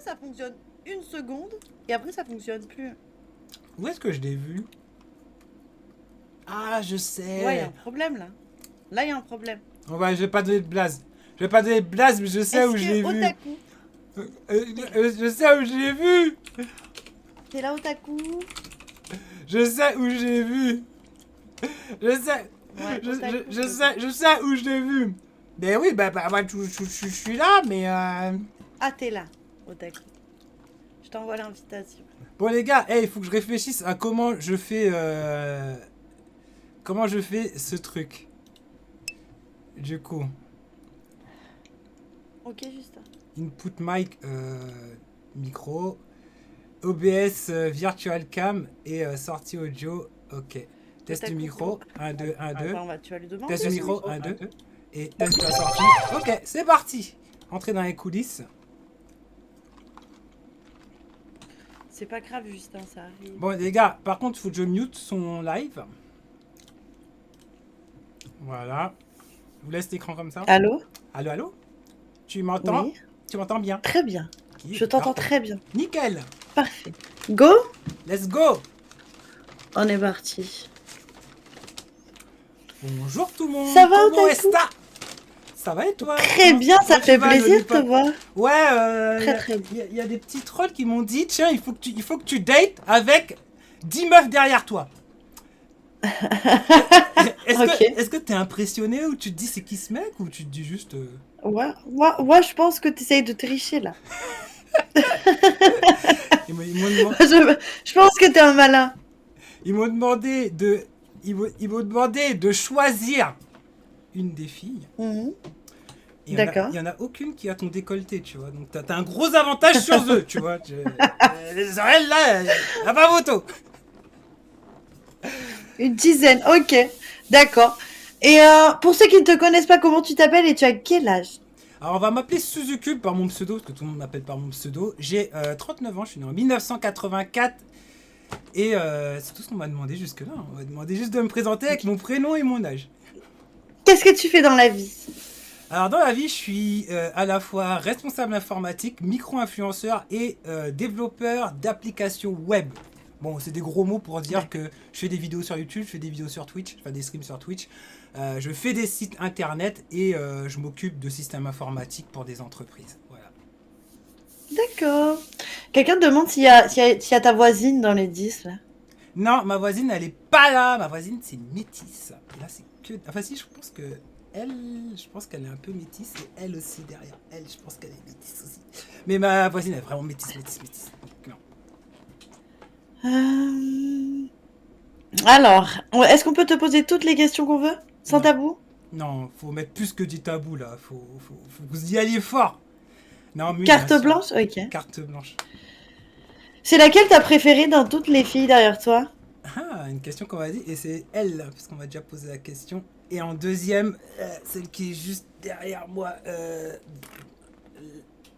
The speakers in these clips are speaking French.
ça fonctionne une seconde et après ça fonctionne plus. Où est-ce que je l'ai vu? Ah, je Ouais, il y a sais. un problème là. Là, il y a un problème. Oh, bah, je vais pas donner de blaze. Je vais pas donner de blaze, mais je sais Est-ce où je l'ai que vu. Otaku, Je sais où je l'ai vu. t'es là Otaku? Je sais où je l'ai vu. Je sais. Ouais, Otaku. Je sais où je l'ai vu. Mais oui, bah, je suis là, mais Ah, t'es là, Otaku. Je t'envoie l'invitation. bon les gars, hey, il faut que je réfléchisse à comment je fais ce truc. Du coup, Ok, Justin. input mic, micro, OBS, virtual cam et sortie audio. Ok. Test du Otaku, micro. 1, 2, 1, 2. Tu vas lui demander. Test du micro. 1, 2. Et test de la sortie. Ok, c'est parti. Entrez dans les coulisses. C'est pas grave, Justin, ça arrive. Bon les gars, par contre, il faut que je mute son live. Voilà. Je vous laisse l'écran comme ça. Allô? Allô, allô? Tu m'entends? Oui. Tu m'entends bien? Très bien. Ok, Je t'entends parfait. très bien. Nickel. Parfait. Go? Let's go. On est parti. Bonjour tout le monde. Ça va, Comment Otaku? est-ce que ça va et toi? Très bien, ça Comment tu fait vas, plaisir de te Lollipop? voir. Ouais, Très, très bien. il y a des petits trolls qui m'ont dit tiens, il faut que tu dates avec 10 meufs derrière toi. Ok. Est-ce que t'es impressionné ou tu te dis c'est qui ce mec ou tu te dis juste Ouais, je pense que tu essayes de tricher là. ils m'ont demandé, Je pense que t'es un malin. ils m'ont demandé de ils m'ont demandé de choisir une des filles. Mhm. Il D'accord. y en a aucune qui a ton décolleté, tu vois. Donc t'as un gros avantage sur eux, tu vois. Les oreilles là, la pas photo. Une dizaine, ok. D'accord. Et pour ceux qui ne te connaissent pas, comment tu t'appelles et tu as quel âge? Alors on va m'appeler Suzuki par mon pseudo, parce que tout le monde m'appelle par mon pseudo. J'ai 39 ans, je suis né en 1984. Et c'est tout ce qu'on m'a demandé jusque-là. On m'a demandé juste de me présenter avec mon prénom et mon âge. Qu'est-ce que tu fais dans la vie? Alors dans la vie, je suis à la fois responsable informatique, micro-influenceur et développeur d'applications web. Bon, c'est des gros mots pour dire que je fais des vidéos sur YouTube, je fais des vidéos sur Twitch, je fais des streams sur Twitch, je fais des sites internet et je m'occupe de systèmes informatiques pour des entreprises. Voilà. D'accord. Quelqu'un te demande s'il y a ta voisine dans les 10 là. Non, ma voisine, elle est pas là. Ma voisine, c'est une métisse. Et là, c'est que... Enfin si, je pense qu'elle est un peu métisse et elle aussi derrière. Elle, je pense qu'elle est métisse aussi. Mais ma voisine, elle est vraiment métisse. Non. Alors, est-ce qu'on peut te poser toutes les questions qu'on veut? Sans Non. tabou? Non, faut mettre plus que du tabou là. Faut que vous y alliez fort. Non, mais Carte blanche? Ok. Carte blanche. C'est laquelle t'as préférée dans toutes les filles derrière toi? Ah, une question qu'on m'a dit. Et c'est elle, là, parce qu'on m'a déjà posé la question. Et en deuxième, celle qui est juste derrière moi.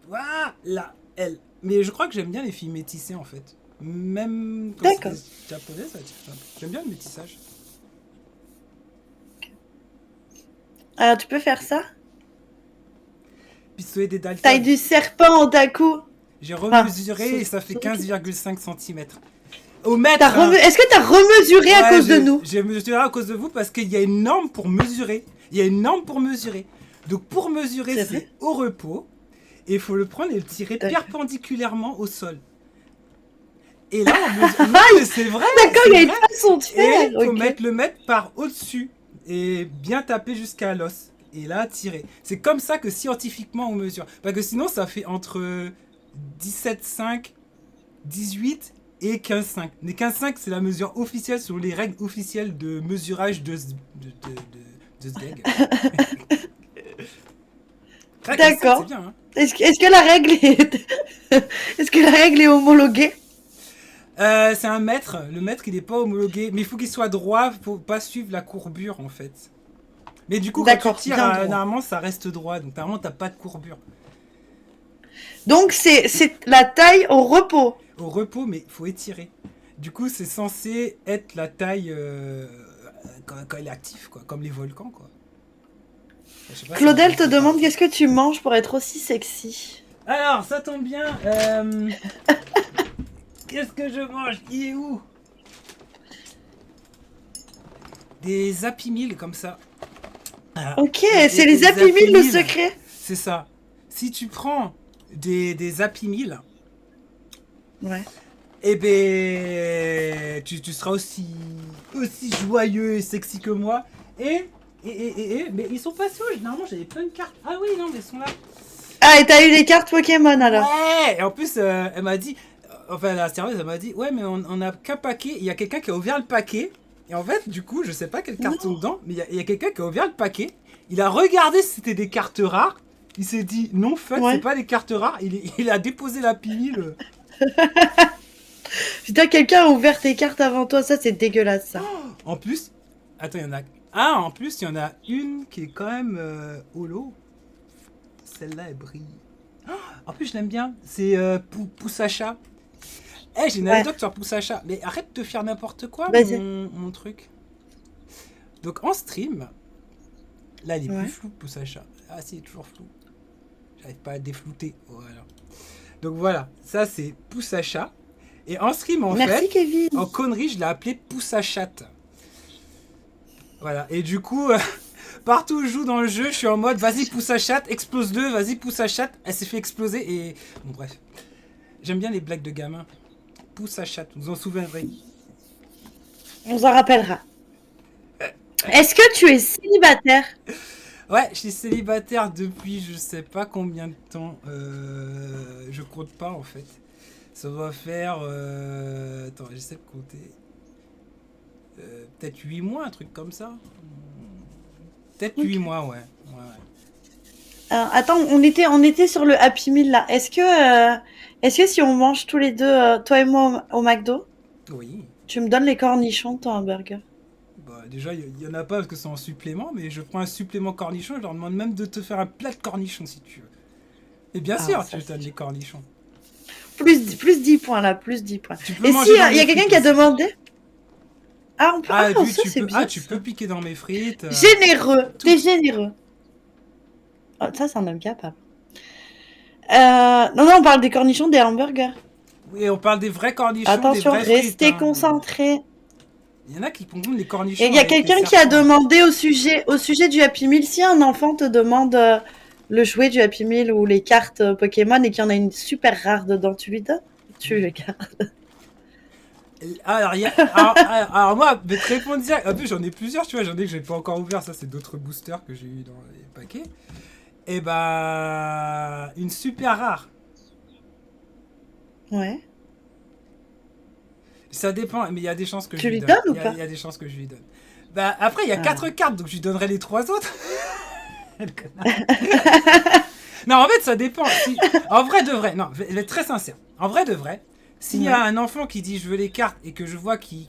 Voilà, elle. Mais je crois que j'aime bien les filles métissées en fait. Même quand c'est japonais, ça tire. J'aime bien le métissage. Alors, tu peux faire ça? Pistolet des Dalton. Taille du serpent, Otaku. J'ai remesuré et ça fait 15,5 cm. Au mètre. Est-ce que t'as remesuré à cause de nous? J'ai mesuré à cause de vous parce qu'il y a une norme pour mesurer. Donc pour mesurer, c'est au repos. Et il faut le prendre et le tirer perpendiculairement au sol. Et là, on mesure. Non, mais c'est vrai. D'accord, il y a une façon de faire. Et il faut mettre le mètre par au-dessus. Et bien taper jusqu'à l'os. Et là, tirer. C'est comme ça que scientifiquement on mesure. Parce que sinon, ça fait entre 17,5, 18 et 15,5. Mais 15,5, c'est la mesure officielle selon les règles officielles de mesurage de Sgeg. D'accord. C'est bien, hein. Est-ce que la règle est... Est-ce que la règle est homologuée? C'est un mètre. Le mètre, il n'est pas homologué. Mais il faut qu'il soit droit pour pas suivre la courbure, en fait. Mais du coup, quand tu tires, normalement, ça reste droit. Donc, normalement, t'as pas de courbure. Donc, c'est la taille au repos. Au repos, mais il faut étirer. Du coup, c'est censé être la taille quand elle est active, quoi. Comme les volcans, quoi. Claudel te demande qu'est-ce que tu manges pour être aussi sexy. Alors, ça tombe bien. Qu'est-ce que je mange? Il est où? Des Happy Meal comme ça. Ah, Ok, c'est les Happy Meal le secret. C'est ça. Si tu prends des Happy Meal, Ouais. eh ben, tu seras aussi joyeux et sexy que moi. Mais ils sont pas sous. Généralement, j'avais plein de cartes. Ah oui, non, mais ils sont là. Ah, et t'as eu les cartes Pokémon alors? Ouais. Et en plus, elle m'a dit, enfin la serveuse, elle m'a dit, ouais, mais on a qu'un paquet. Il y a quelqu'un qui a ouvert le paquet. Et en fait, du coup, je sais pas quelles cartes sont dedans, mais il y a quelqu'un qui a ouvert le paquet. Il a regardé si c'était des cartes rares. Il s'est dit, non, fuck, Ouais. c'est pas des cartes rares. Il a déposé la pile. Putain, quelqu'un a ouvert tes cartes avant toi, ça c'est dégueulasse ça. En plus, attends, il y en a. Ah, en plus, il y en a une qui est quand même holo. Celle-là, elle brille. En plus, je l'aime bien. C'est Poussacha. Eh, j'ai une Ouais. anecdote sur Poussacha. Mais arrête de faire n'importe quoi, Vas-y. mon truc. Donc, en stream, là, il est Ouais. plus flou, Poussacha. Ah, si, il est toujours flou. J'arrive pas à déflouter. Voilà. Donc, voilà. Ça, c'est Poussacha. Et en stream, en Merci fait, Kevin. en connerie, je l'ai appelé Poussachat. Voilà. Et du coup, partout où je joue dans le jeu, je suis en mode vas-y, Poussachat, explose-le, vas-y, Poussachat. Elle s'est fait exploser et. Bon, bref. J'aime bien les blagues de gamins. Poussachat, vous en souviendrez. On s'en rappellera. Est-ce que tu es célibataire? Ouais, je suis célibataire depuis je sais pas combien de temps. Je compte pas en fait. Ça va faire. Attends, j'essaie de compter. Peut-être 8 mois, un truc comme ça. Peut-être 8 mois, ouais. Alors, attends, on était sur le Happy Meal là. Est-ce que si on mange tous les deux, toi et moi au McDo, Oui. tu me donnes les cornichons de ton hamburger? Bah, déjà, il y en a pas parce que c'est en supplément, mais je prends un supplément cornichon. Je leur demande même de te faire un plat de cornichons si tu veux. Et bien Ah, sûr, ça, tu donnes les cornichons. plus 10 points là, plus 10 points. Tu peux Et si manger dans il y a mes quelqu'un frites qui a aussi. demandé. Ah, on peut. Ah, Ah, oui, ça c'est bien. tu Ça. peux piquer dans mes frites. Généreux, Tout. t'es généreux. Oh, ça, c'est un homme capable. Non, non, on parle des cornichons des hamburgers. Oui, on parle des vrais cornichons, des Attention, vraies frites. restez Hein. concentrés. Il y en a qui confondent les Et cornichons il y a avec les quelqu'un qui a serpents. demandé au sujet du Happy Meal, si un enfant te demande le jouet du Happy Meal ou les cartes Pokémon et qu'il y en a une super rare dedans, tu lui donnes? Tu le gardes. Alors, alors moi, mais te répondre direct. En plus, j'en ai plusieurs, tu vois. J'en ai que j'ai pas encore ouvert. Ça, c'est d'autres boosters que j'ai eu dans les paquets. Et bah. Une super rare. Ouais. Ça dépend, mais il y a des chances que Tu je lui lui donne. donnes ou pas? Il y a des chances que je lui donne. Bah, après, il y a 4 cartes, donc je lui donnerai les 3 autres. Non, en fait, ça dépend. En vrai de vrai, non, je vais être très sincère. En vrai de vrai, s'il y a un enfant qui dit je veux les cartes et que je vois qu'il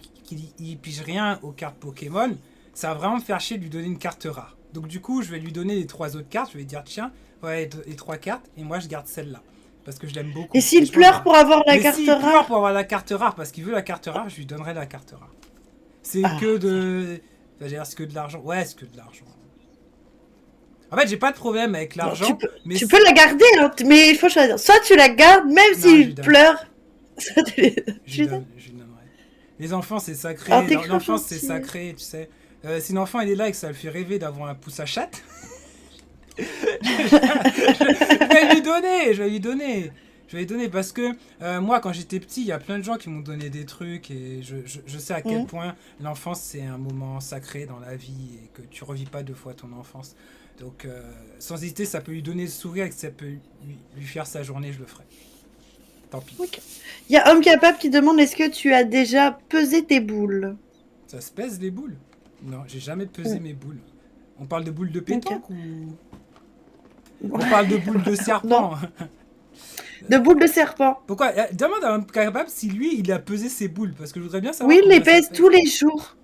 pige rien aux cartes Pokémon, ça va vraiment me faire chier de lui donner une carte rare. Donc du coup, je vais lui donner les 3 autres cartes. Je vais lui dire tiens, ouais, les 3 cartes et moi je garde celle-là parce que je l'aime beaucoup. Et s'il je pleure pense- pour avoir la Mais carte s'il pleure rare? pour avoir la carte rare parce qu'il veut la carte rare, je lui donnerai la carte rare. C'est Ah, que de. Enfin, c'est que de l'argent. Ouais, c'est que de l'argent. En fait, j'ai pas de problème avec Non, l'argent, mais tu peux la garder, hein, mais il faut choisir. Soit tu la gardes, même Non, je lui s'il donne. pleure. Soit tu les- je lui donnerai. Les enfants, c'est sacré. Ah, t'es trop L'enfance, c'est gentil. sacré, tu sais. Si l'enfant il est là et que ça le fait rêver d'avoir un pouce à chatte, je vais lui donner, je vais lui donner. Je vais lui donner parce que moi, quand j'étais petit, il y a plein de gens qui m'ont donné des trucs et je sais à quel point l'enfance c'est un moment sacré dans la vie et que tu revis pas 2 fois ton enfance. Donc, sans hésiter, ça peut lui donner le sourire et que ça peut lui faire sa journée, je le ferai. Tant pis. Ok. Il y a Homme Capable qui demande est-ce que tu as déjà pesé tes boules? Ça se pèse les boules? Non, j'ai jamais pesé mes boules. On parle de boules de pétanque ou on parle de boules de serpent? De boules de serpent. Pourquoi? Demande à un capable si lui il a pesé ses boules parce que je voudrais bien savoir. Oui, il les combien ça pèse tous les jours.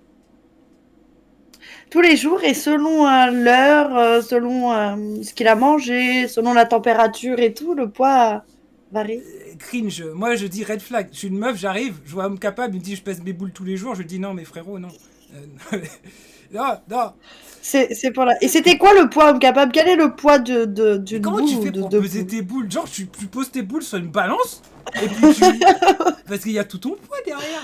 Tous les jours et selon l'heure, selon ce qu'il a mangé, selon la température et tout, le poids varie. Cringe. Moi je dis red flag. Je suis une meuf, j'arrive, je vois homme capable, il me dit je pèse mes boules tous les jours. Je dis non, mais frérot, non. Non, non. C'est pour la... Et c'était quoi le poids homme capable? Quel est le poids Et d'une comment boule tu ou fais de pour deux peser boules? tes boules? Genre, tu poses tes boules sur une balance, et puis tu... Parce qu'il y a tout ton poids derrière.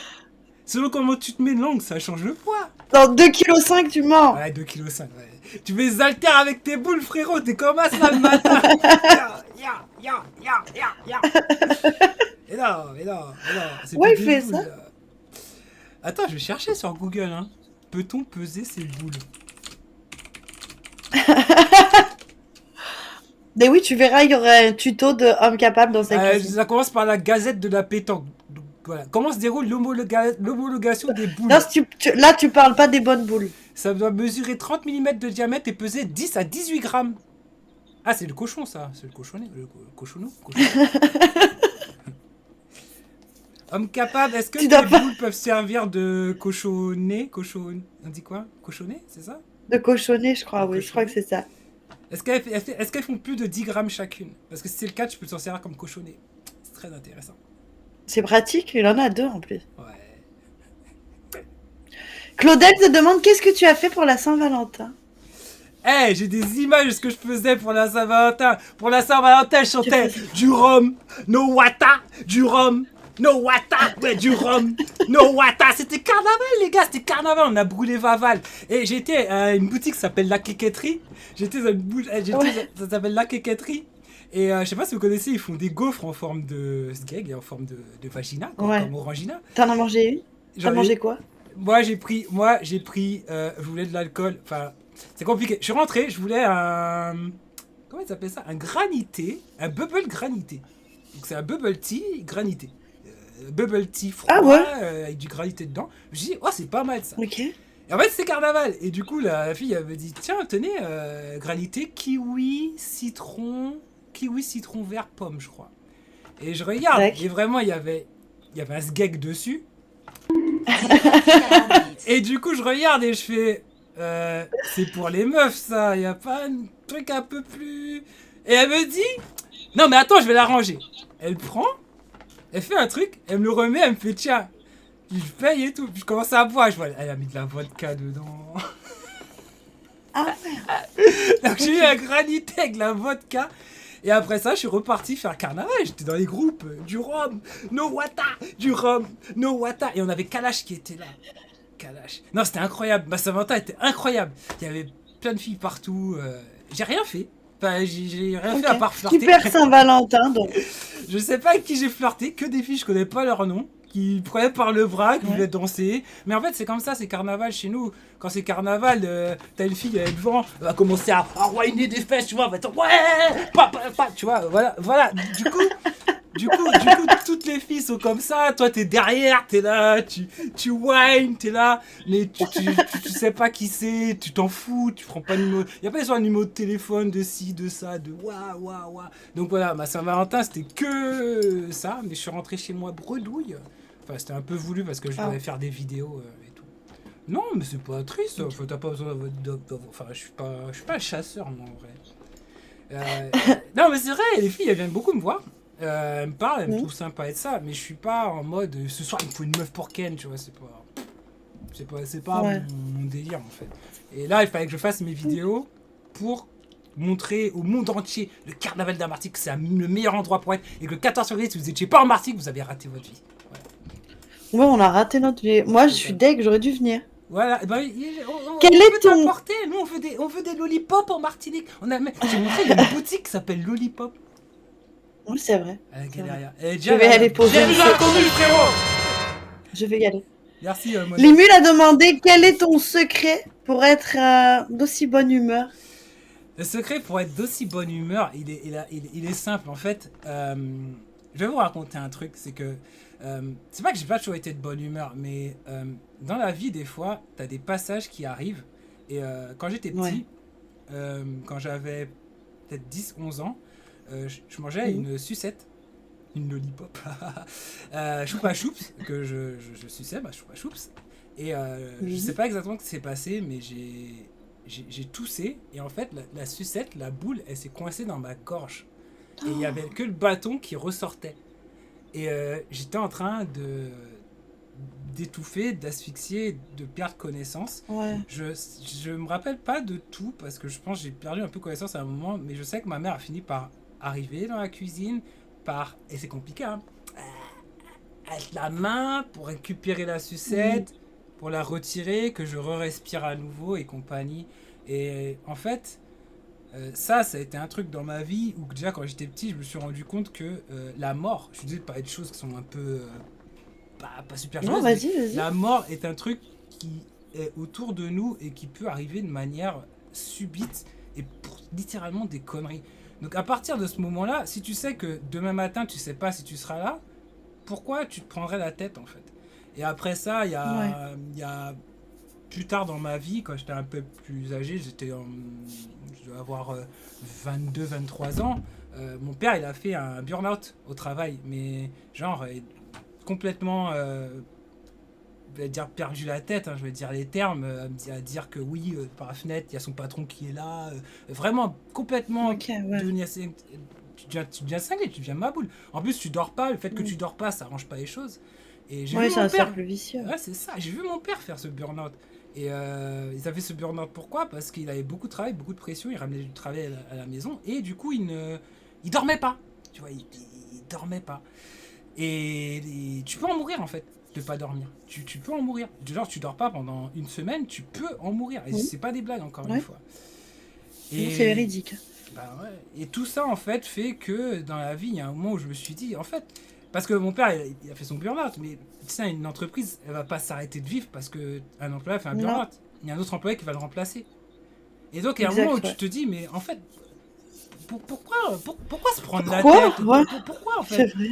Selon comment tu te mets l'angle, ça change le poids. Dans 2,5 kg, tu mens. Ouais, 2,5 kg, ouais. Tu fais des haltères avec tes boules, frérot. T'es comme ça le matin. Ya, ya, ya, ya, ya, ya. Et non, mais non, mais non. C'est Ouais, plus il des fait boules, ça. là. Attends, je vais chercher sur Google, hein. Peut-on peser ces boules? Mais oui, tu verras, il y aura un tuto de homme capable dans sa cuisine. Ça commence par la gazette de la pétanque. Donc, voilà. Comment se déroule l'homologation des Non, boules? là, tu parles pas des bonnes boules. Ça doit mesurer 30 mm de diamètre et peser 10 à 18 grammes. Ah, c'est le cochon, ça. C'est le cochonnet. Le cochonneau. Homme capable, est-ce que Tu tes dois pas... boules peuvent servir de cochonnet? On dit quoi? Cochonnet, c'est ça? De cochonner, je crois, De oui, je crois que cochonnet. c'est ça. Est-ce qu'elles font plus de 10 grammes chacune? Parce que si c'est le cas, tu peux t'en servir comme cochonnet. C'est très intéressant. C'est pratique, il en a deux en plus. Ouais. Claudel te demande qu'est-ce que tu as fait pour la Saint-Valentin. Hey, j'ai des images de ce que je faisais pour la Saint-Valentin. Pour la Saint-Valentin, je chantais faisais- du rhum, no wata, du rhum, no wata, ouais, du rhum, no wata. C'était carnaval, les gars, c'était carnaval. On a brûlé Vaval. Et j'étais à une boutique qui s'appelle La Quéquetterie. J'étais à une boutique, Ouais. ça s'appelle La Quéquetterie. Et je sais pas si vous connaissez, ils font des gaufres en forme de sgeg et en forme de vagina, quoi, Ouais. comme Orangina. T'en as mangé une? T'as J'en ai- mangé quoi? Moi, j'ai pris, je voulais de l'alcool. Enfin, c'est compliqué. Je suis rentré, je voulais un, comment il s'appelle ça? Un granité, un bubble granité. Donc c'est un bubble tea granité. Bubble tea froid Ah ouais? avec du granité dedans. Je dis, oh, c'est pas mal ça. Ok. Et en fait, c'est carnaval. Et du coup, la fille, elle me dit, tiens, tenez, granité, kiwi, citron vert, pomme, je crois. Et je regarde, Tac. et vraiment, il y avait un sgeg dessus. Et du coup, je regarde et je fais, c'est pour les meufs, ça. Il y a pas un truc un peu plus. Et elle me dit, non, mais attends, je vais l'arranger. Elle prend, elle fait un truc, elle me le remet, elle me fait, tiens. Puis je paye et tout. Puis je commence à boire. Je vois, elle a mis de la vodka dedans. Ah, Donc j'ai eu un granité avec la vodka. Et après ça, je suis reparti faire carnaval. J'étais dans les groupes. Du rhum, no wata. Du rhum, no wata. Et on avait Kalash qui était là. Kalash. Non, c'était incroyable. Ma Saint-Valentin était incroyable. Il y avait plein de filles partout. J'ai rien fait. Enfin, j'ai rien ok. fait à part flirter. Super Saint-Valentin, donc. Je sais pas avec qui j'ai flirté. Que des filles, je connais pas leur nom. Qui prenaient par le bras, qui Ouais. voulaient danser. Mais en fait, c'est comme ça, c'est carnaval chez nous. Quand c'est carnaval, t'as une fille, elle est devant, elle va commencer à whiner des fesses, tu vois, elle va être ouais, pas, tu vois, voilà. Du coup, toutes les filles sont comme ça. Toi, t'es derrière, t'es là, tu whines, t'es là, mais tu sais pas qui c'est, tu t'en fous, tu prends pas le numéro. Y a pas besoin de numéro de téléphone, de ci, de ça, de waouh. Donc voilà, ma Saint-Valentin, c'était que ça, mais je suis rentré chez moi bredouille. Enfin, c'était un peu voulu parce que je devais faire des vidéos et tout. Non, mais c'est pas triste. Enfin, t'as pas besoin enfin, je suis pas un chasseur, moi, en vrai. Non, mais c'est vrai, les filles, elles viennent beaucoup me voir. Elles me parlent, elles me trouvent sympa et de ça, mais je suis pas en mode ce soir il me faut une meuf pour Ken, tu vois, c'est pas Ouais. mon délire en fait. Et là, il fallait que je fasse mes vidéos pour montrer au monde entier le carnaval de la Martinique, c'est le meilleur endroit pour être, et que le 14 février, si vous étiez pas en Martinique, vous avez raté votre vie. Ouais, on a raté notre vie. Moi, je suis deg, j'aurais dû venir. Voilà, Quel on est veut ton- t'apporter, nous on veut des lollipops en Martinique. J'ai montré, il y a une boutique qui s'appelle Lollipop. Oui, c'est vrai. À la C'est Galeria. Je vais aller poser J'ai une déjà photo. attendu, frérot. Je vais y aller. Merci, moi. Limule a demandé quel est ton secret pour être d'aussi bonne humeur. Le secret pour être d'aussi bonne humeur, il est simple. En fait, je vais vous raconter un truc. C'est que, c'est pas que j'ai pas toujours été de bonne humeur, mais dans la vie, des fois, t'as des passages qui arrivent. Et quand j'étais petit, Ouais. quand j'avais peut-être 10-11 ans, je mangeais une sucette. Une lollipop. Choupa Choups, que je suçais, ma Choupa Choups. Et je sais pas exactement ce qui s'est passé, mais j'ai toussé. Et en fait, la sucette, la boule, elle s'est coincée dans ma gorge. Et il y avait que le bâton qui ressortait. Et j'étais en train d'étouffer, d'asphyxier, de perdre connaissance. Ouais. Je me rappelle pas de tout parce que je pense que j'ai perdu un peu connaissance à un moment, mais je sais que ma mère a fini par arriver dans la cuisine, et c'est compliqué, hein, avec la main pour récupérer la Mm. sucette, pour la retirer, que je re-respire à nouveau et compagnie. Et en fait, ça a été un truc dans ma vie où déjà quand j'étais petit, je me suis rendu compte que la mort, je suis désolé de parler de choses qui sont un peu pas super Non, joyeuses, mais vas-y, vas-y. la mort est un truc qui est autour de nous et qui peut arriver de manière subite et pour littéralement des conneries. Donc à partir de ce moment-là, si tu sais que demain matin tu sais pas si tu seras là, pourquoi tu te prendrais la tête en fait? Et après ça, Ouais. il y a plus tard dans ma vie, quand j'étais un peu plus âgé, je dois avoir 22-23 ans, mon père il a fait un burn-out au travail, mais genre complètement je vais dire perdu la tête, hein, je vais dire les termes, à dire que oui, par la fenêtre, il y a son patron qui est là, vraiment complètement Ok, ouais. devenu assez. Tu deviens cinglé, tu deviens maboule. En plus, tu dors pas, le fait que Mm. tu dors pas, ça arrange pas les choses. Et j'ai vu Ouais, c'est mon un père, cercle vicieux. ouais, c'est ça, j'ai vu mon père faire ce burn-out. Et il a fait ce burn-out pourquoi? Parce qu'il avait beaucoup de travail, beaucoup de pression, il ramenait du travail à la maison, et du coup, il dormait pas. Tu vois, il dormait pas. Et tu peux en mourir en fait de pas dormir. Tu peux en mourir. Genre tu dors pas pendant une semaine, tu peux en mourir. Et Oui. c'est pas des blagues encore une Ouais. fois. Non, c'est Et, véridique. bah ouais. Et tout ça en fait fait que dans la vie, il y a un moment où je me suis dit, en fait, parce que mon père il a fait son burn-out, mais tu sais, une entreprise elle va pas s'arrêter de vivre parce qu'un employé fait un Non, burn-out. Il y a un autre employé qui va le remplacer. Et donc il y a un moment où exact, tu ouais. te dis, mais en fait, pourquoi se prendre la Pourquoi? tête? Ouais, Pourquoi en c'est fait? vrai.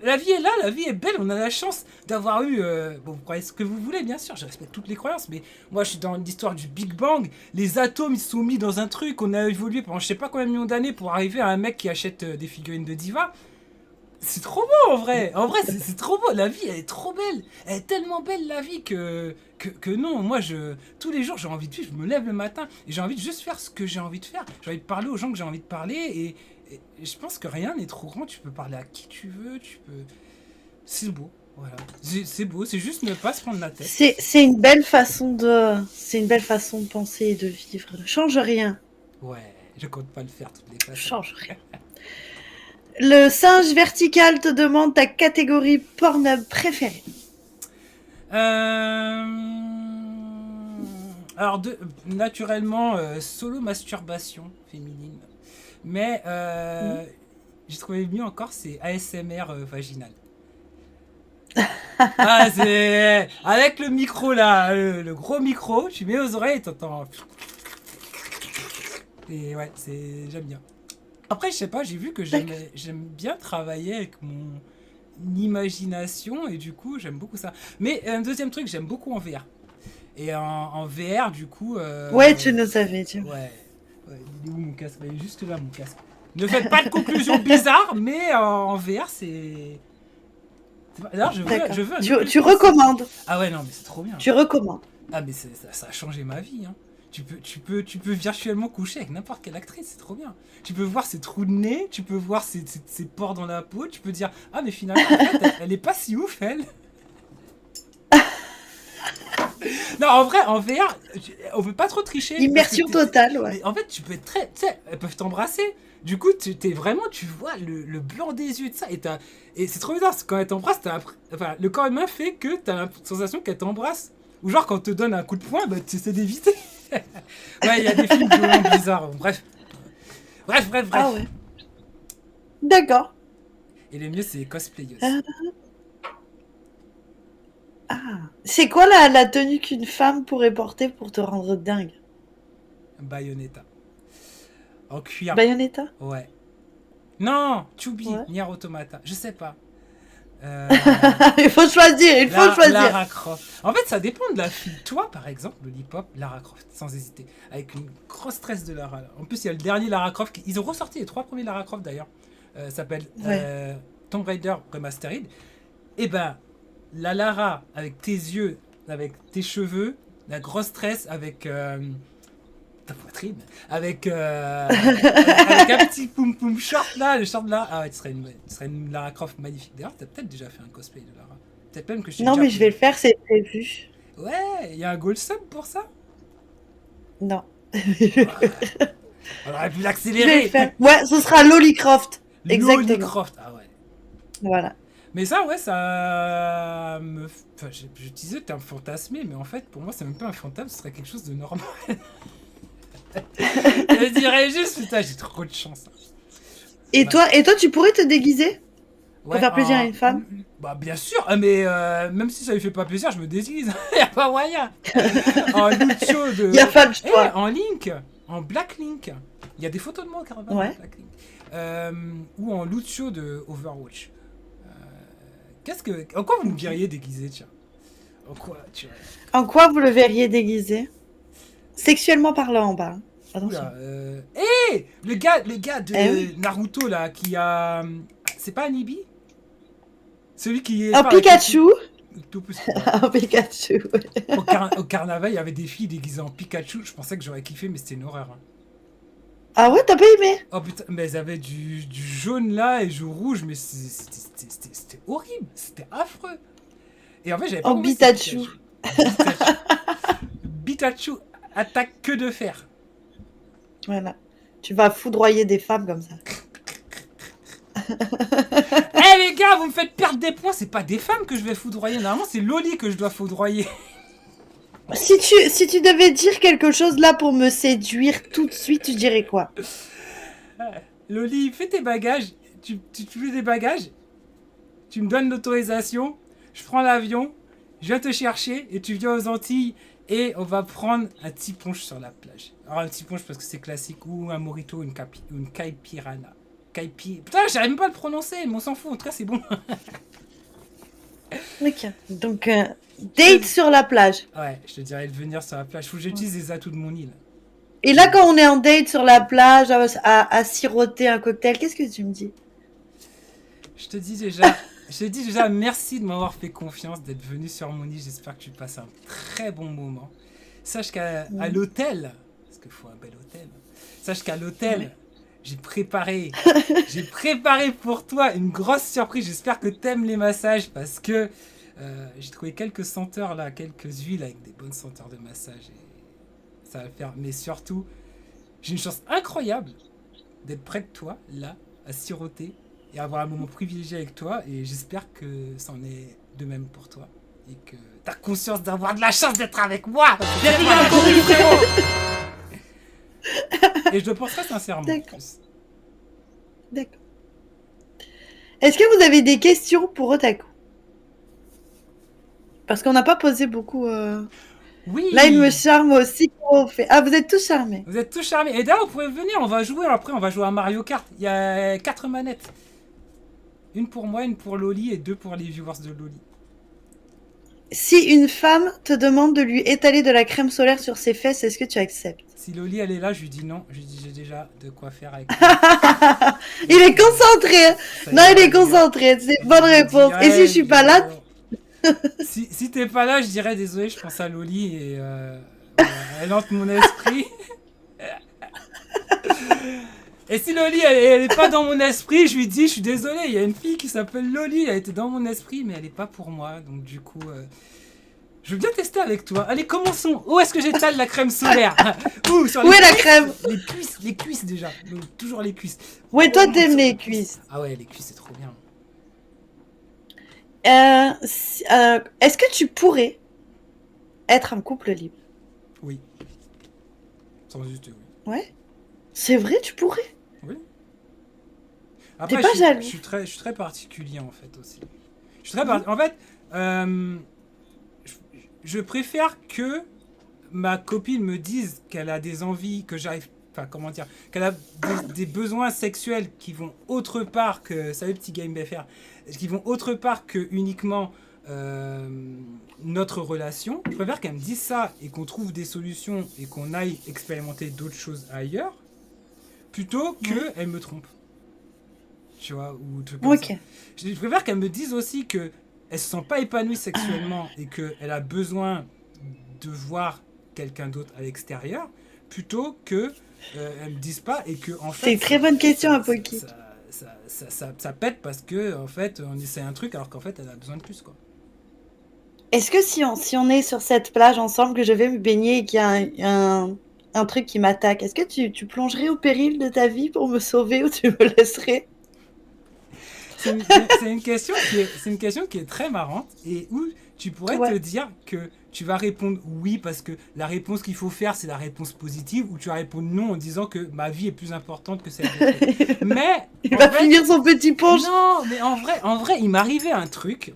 La vie est là, la vie est belle, on a la chance d'avoir eu... bon, vous croyez ce que vous voulez, bien sûr, je respecte toutes les croyances, mais moi je suis dans l'histoire du Big Bang, les atomes ils se sont mis dans un truc, on a évolué pendant je sais pas combien de millions d'années pour arriver à un mec qui achète des figurines de Diva. C'est trop beau en vrai c'est trop beau, la vie elle est trop belle, elle est tellement belle la vie que non, moi tous les jours j'ai envie de vivre, je me lève le matin et j'ai envie de juste faire ce que j'ai envie de faire, j'ai envie de parler aux gens que j'ai envie de parler et je pense que rien n'est trop grand, tu peux parler à qui tu veux, tu peux... C'est beau, voilà, c'est beau, c'est juste ne pas se prendre la tête. C'est une belle façon c'est une belle façon de penser et de vivre. Ne change rien. Ouais, je compte pas le faire toutes les façons. Change rien. Le singe vertical te demande ta catégorie Pornhub préférée. Euh... Alors, naturellement, solo masturbation féminine. Mais Hmm. j'ai trouvé mieux encore, c'est ASMR vaginal. Ah, c'est. Avec le micro là, le gros micro, tu mets aux oreilles et t'entends. Et ouais, j'aime bien. Après, je sais pas, j'ai vu que D'accord. j'aime bien travailler avec mon imagination et du coup, j'aime beaucoup ça. Mais un deuxième truc, j'aime beaucoup en VR. Et en VR, du coup. Ouais, tu nous avais dit. Ouais. Ouais, il est où mon casque? Il est juste là, mon casque. Ne faites pas de conclusion bizarre, mais en VR, c'est. D'ailleurs, D'accord. je veux un Tu Oculus Quest 6. recommandes. Ah ouais, non, mais c'est trop bien. Tu recommandes. Ah, mais ça a changé ma vie. Hein. Tu peux virtuellement coucher avec n'importe quelle actrice, c'est trop bien. Tu peux voir ses trous de nez, tu peux voir ses pores dans la peau, tu peux dire ah, mais finalement, en fait, elle est pas si ouf, elle. Non, en vrai, en VR, on peut pas trop tricher. Parce que Immersion totale, ouais. mais en fait, tu peux être très. Tu sais, elles peuvent t'embrasser. Du coup, t'es vraiment, tu vois le blanc des yeux de ça. Et c'est trop bizarre, parce que quand elle t'embrasse, enfin, le corps humain fait que t'as la sensation qu'elle t'embrasse. Ou genre, quand on te donne un coup de poing, bah, tu essaies d'éviter. Ouais, il y a des films violents bizarres. Bref. Ah ouais. D'accord. Et le mieux, c'est les cosplayeuses. Euh, ah. C'est quoi la tenue qu'une femme pourrait porter pour te rendre dingue? Bayonetta. En cuir. Bayonetta? Ouais. Non, Chubby, Ouais. Nier Automata. Je sais pas. Il faut choisir, il faut choisir. Lara Croft. En fait, ça dépend de la fille. Toi, par exemple, le hip-hop, Lara Croft, sans hésiter. Avec une grosse tresse de Lara. Là. En plus, il y a le dernier Lara Croft. Ils ont ressorti les 3 premiers Lara Croft d'ailleurs. S'appelle Ouais. Tomb Raider Remastered. Et ben, la Lara avec tes yeux, avec tes cheveux, la grosse tresse avec ta poitrine, avec un petit poum poum short là, le short là. Ah ouais, tu serais une Lara Croft magnifique. D'ailleurs, t'as peut-être déjà fait un cosplay de Lara. Peut-être même que je suis Non, déjà. mais je vais le faire, c'est prévu. Ouais, il y a un gold sub pour ça. Non. Ouais. On aurait pu Je vais le l'accélérer. faire. Ouais, ce sera Lollycroft. Lolly Exactement. Croft, ah ouais. Voilà. Mais ça, ouais, ça me. Enfin, je disais que t'es un fantasmé, mais en fait, pour moi, c'est même pas un fantasme, ce serait quelque chose de normal. Je dirais juste, putain, j'ai trop de chance. Et Bah, toi, tu pourrais te déguiser pour ouais, faire plaisir à une femme? bah, bien sûr, mais même si ça lui fait pas plaisir, je me déguise. Y'a pas moyen. En Lucio de. Il n'y a pas le choix. En Link, en Black Link. Il y a des photos de moi, carrément, Ouais. en Black Link. Ou en Lucio de Overwatch. En quoi vous me verriez déguisé, tiens? En quoi, tu vois? En quoi vous le verriez déguisé? Sexuellement parlant en bas. Attention. Oula, hé, le gars de Eh oui. Naruto là qui a, c'est pas Anibi? Celui qui est Un part avec Pikachu. tout plus. Un Pikachu. Ouais. Au carnaval, il y avait des filles déguisées en Pikachu. Je pensais que j'aurais kiffé, mais c'était une horreur. Hein. Ah ouais, t'as pas aimé? Oh putain, mais elles avaient du jaune là et du rouge, mais c'était horrible, c'était affreux. Et en fait, j'avais pas En compris que c'était Pikachu. Pikachu. Pikachu attaque que de fer. Voilà. Tu vas foudroyer des femmes comme ça. Eh les gars, vous me faites perdre des points, c'est pas des femmes que je vais foudroyer, normalement c'est Loli que je dois foudroyer. Si tu devais dire quelque chose là pour me séduire tout de suite, tu dirais quoi? Loli, fais tes bagages, tu fais des bagages, tu me donnes l'autorisation, je prends l'avion, je viens te chercher et tu viens aux Antilles et on va prendre un petit punch sur la plage. Alors un petit punch parce que c'est classique, ou un mojito, une caipirana. Putain, j'arrive même pas à le prononcer, mais on s'en fout, en tout cas c'est bon. Ok. Donc, date sur la plage. Ouais, je te dirais de venir sur la plage, faut que j'utilise les atouts de mon île. Et là, quand on est en date sur la plage, à siroter un cocktail, qu'est-ce que tu me dis? Je te dis déjà merci de m'avoir fait confiance, d'être venu sur mon île. J'espère que tu passes un très bon moment. Sache qu'à l'hôtel, parce qu'il faut un bel hôtel, sache qu'à l'hôtel, j'ai préparé pour toi une grosse surprise. J'espère que t'aimes les massages parce que j'ai trouvé quelques senteurs là, quelques huiles avec des bonnes senteurs de massage. Et ça va le faire. Mais surtout, j'ai une chance incroyable d'être près de toi, là, à siroter et avoir un moment privilégié avec toi. Et j'espère que ça en est de même pour toi. Et que t'as conscience d'avoir de la chance d'être avec moi. Et je le penserai sincèrement. D'accord. D'accord. Est-ce que vous avez des questions pour Otaku? Parce qu'on n'a pas posé beaucoup. Oui. Là, il me charme aussi. Ah, vous êtes tous charmés. Vous êtes tous charmés. Et d'ailleurs, vous pouvez venir, on va jouer. Après, on va jouer à Mario Kart. Il y a 4 manettes. Une pour moi, une pour Loli et 2 pour les viewers de Loli. Si une femme te demande de lui étaler de la crème solaire sur ses fesses, est-ce que tu acceptes? Si Loli, elle est là, je lui dis non. Je lui dis j'ai déjà de quoi faire avec Il est concentré. Non, il est concentré. C'est une bonne réponse. Et si je suis pas là? Si t'es pas là, je dirais désolé, je pense à Loli et elle hante mon esprit. Et si Loli elle est pas dans mon esprit, je lui dis je suis désolé, il y a une fille qui s'appelle Loli, elle était dans mon esprit mais elle est pas pour moi, donc du coup je veux bien tester avec toi. Allez, commençons. Où est-ce que j'étale la crème solaire? Où est la crème? Les cuisses déjà, donc, toujours les cuisses. Ouais, toi t'aimes les cuisses. Ah ouais, les cuisses c'est trop bien. Est-ce que tu pourrais être un couple libre? Oui. Sans hésiter, oui. Ouais. C'est vrai, tu pourrais. Oui. Après, T'es pas jaloux? je suis très particulier en fait aussi. Je suis très en fait, je préfère que ma copine me dise qu'elle a des envies, que j'arrive, enfin comment dire, qu'elle a des besoins sexuels qui vont autre part que, salut petit game BFR, qui vont autre part que uniquement notre relation. Je préfère qu'elle me dise ça et qu'on trouve des solutions et qu'on aille expérimenter d'autres choses ailleurs, plutôt qu'elle me trompe. Tu vois, ou truc comme ça. Je préfère qu'elle me dise aussi que elle se sent pas épanouie sexuellement et qu'elle a besoin de voir quelqu'un d'autre à l'extérieur, plutôt que elles me disent pas et que en C'est fait une très bonne question, Apoki. ça pète parce que en fait on essaie un truc alors qu'en fait elle a besoin de plus quoi. Est-ce que si on est sur cette plage ensemble, que je vais me baigner et qu'il y a un truc qui m'attaque, est-ce que tu plongerais au péril de ta vie pour me sauver ou tu me laisserais? C'est une question qui est très marrante et où tu pourrais te Ouais. dire que tu vas répondre oui parce que la réponse qu'il faut faire c'est la réponse positive ou tu vas répondre non en disant que ma vie est plus importante que celle d'autrui. Mais Il en va fait, finir son petit punch. non, mais en vrai, il m'arrivait un truc.